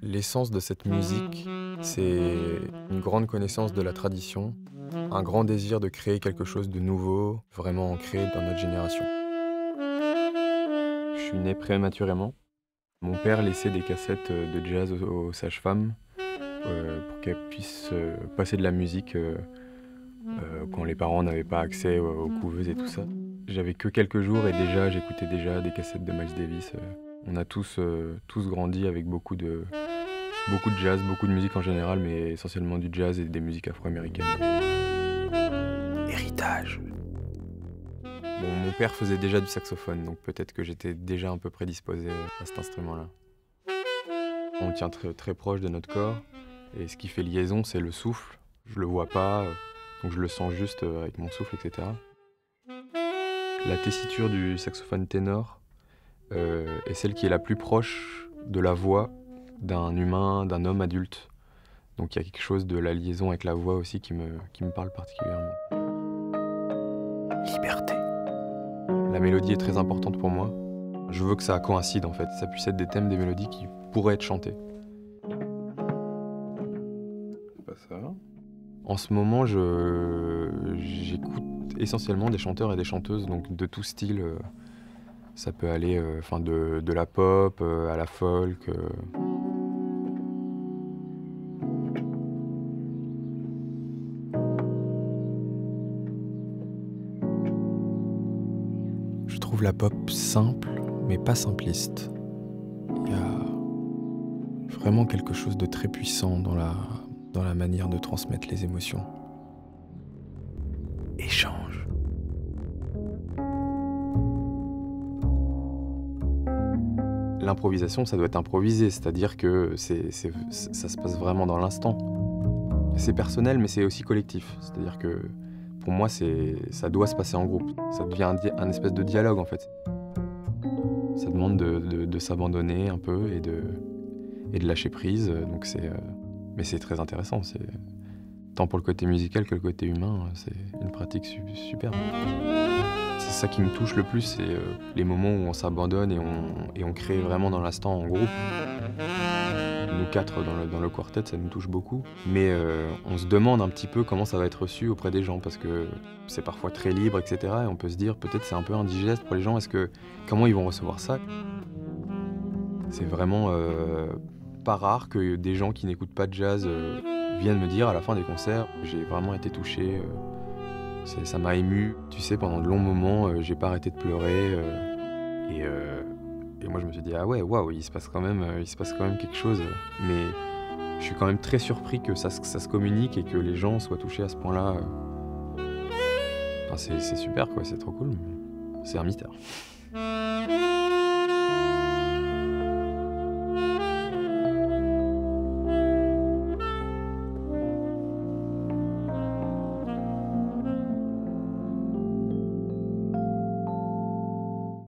L'essence de cette musique, c'est une grande connaissance de la tradition, un grand désir de créer quelque chose de nouveau, vraiment ancré dans notre génération. Je suis né prématurément. Mon père laissait des cassettes de jazz aux sages-femmes pour qu'elles puissent passer de la musique quand les parents n'avaient pas accès aux couveuses et tout ça. J'avais que quelques jours et déjà j'écoutais déjà des cassettes de Miles Davis. On a tous grandi avec beaucoup de jazz, beaucoup de musique en général, mais essentiellement du jazz et des musiques afro-américaines. Héritage. Bon, mon père faisait déjà du saxophone, donc peut-être que j'étais déjà un peu prédisposé à cet instrument-là. On le tient très, très proche de notre corps, et ce qui fait liaison, c'est le souffle. Je le vois pas, donc je le sens juste avec mon souffle, etc. La tessiture du saxophone ténor est celle qui est la plus proche de la voix d'un humain, d'un homme adulte. Donc il y a quelque chose de la liaison avec la voix aussi qui me parle particulièrement. Liberté. La mélodie est très importante pour moi. Je veux que ça coïncide en fait, ça puisse être des thèmes, des mélodies qui pourraient être chantées. Pas ça. En ce moment, j'écoute essentiellement des chanteurs et des chanteuses, donc de tout style. Ça peut aller de la pop à la folk. Je trouve la pop simple, mais pas simpliste. Il y a vraiment quelque chose de très puissant dans la manière de transmettre les émotions. Échange. L'improvisation, ça doit être improvisé, c'est-à-dire que ça se passe vraiment dans l'instant. C'est personnel, mais c'est aussi collectif. C'est-à-dire que pour moi, ça doit se passer en groupe. Ça devient un espèce de dialogue, en fait. Ça demande de s'abandonner un peu et de lâcher prise. Mais c'est très intéressant. Tant pour le côté musical que le côté humain, c'est une pratique superbe. C'est ça qui me touche le plus, c'est les moments où on s'abandonne et on crée vraiment dans l'instant en groupe. Nous quatre dans le quartet, ça nous touche beaucoup. Mais on se demande un petit peu comment ça va être reçu auprès des gens, parce que c'est parfois très libre, etc. Et on peut se dire, peut-être c'est un peu indigeste pour les gens, comment ils vont recevoir ça? C'est vraiment pas rare que des gens qui n'écoutent pas de jazz viennent me dire à la fin des concerts, j'ai vraiment été touché, ça m'a ému. Tu sais, pendant de longs moments, j'ai pas arrêté de pleurer. Et moi je me suis dit, ah ouais, waouh, il se passe quand même quelque chose. Mais je suis quand même très surpris que ça se communique et que les gens soient touchés à ce point-là. Enfin, c'est super quoi, c'est trop cool. C'est un mystère.